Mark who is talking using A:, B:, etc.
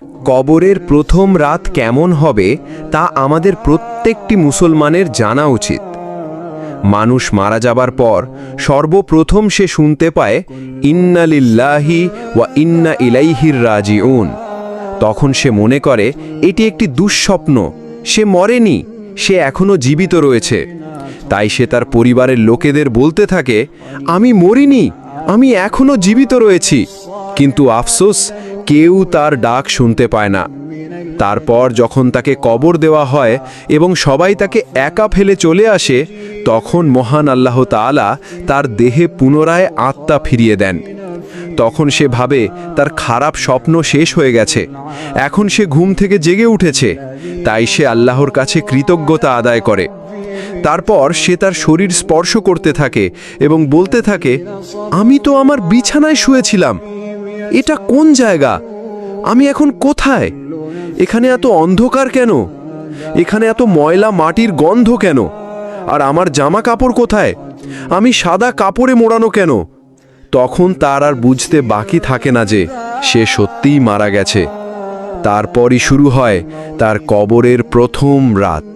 A: কবরের প্রথম রাত কেমন হবে তা আমাদের প্রত্যেকটি মুসলমানের জানা উচিত। মানুষ মারা যাবার পর সর্বপ্রথম সে শুনতে পায় ইন্না লিল্লাহি ওয়া ইন্না ইলাইহির রাজিউন। তখন সে মনে করে এটি একটি দুঃস্বপ্ন, সে মরেনি, সে এখনো জীবিত রয়েছে। তাই সে তার পরিবারের লোকেদের বলতে থাকে, আমি মরিনি, আমি এখনো জীবিত রয়েছি। কিন্তু আফসোস, কেউ তার ডাক শুনতে পায় না। তারপর যখন তাকে কবর দেওয়া হয় এবং সবাই তাকে একা ফেলে চলে আসে, তখন মহান আল্লাহ তাআলা তার দেহে পুনরায় আত্মা ফিরিয়ে দেন। তখন সে ভাবে তার খারাপ স্বপ্ন শেষ হয়ে গেছে, এখন সে ঘুম থেকে জেগে উঠেছে। তাই সে আল্লাহর কাছে কৃতজ্ঞতা আদায় করে। তারপর সে তার শরীর স্পর্শ করতে থাকে এবং বলতে থাকে, আমি তো আমার বিছানায় শুয়েছিলাম, এটা কোন জায়গা? আমি এখন কোথায়? এখানে এত অন্ধকার কেন? এখানে এত ময়লা মাটির গন্ধ কেন? আর আমার জামা কাপড় কোথায়? আমি সাদা কাপড়ে মোড়ানো কেন? তখন তার আর বুঝতে বাকি থাকে না যে সে সত্যিই মারা গেছে। তারপরই শুরু হয় তার কবরের প্রথম রাত।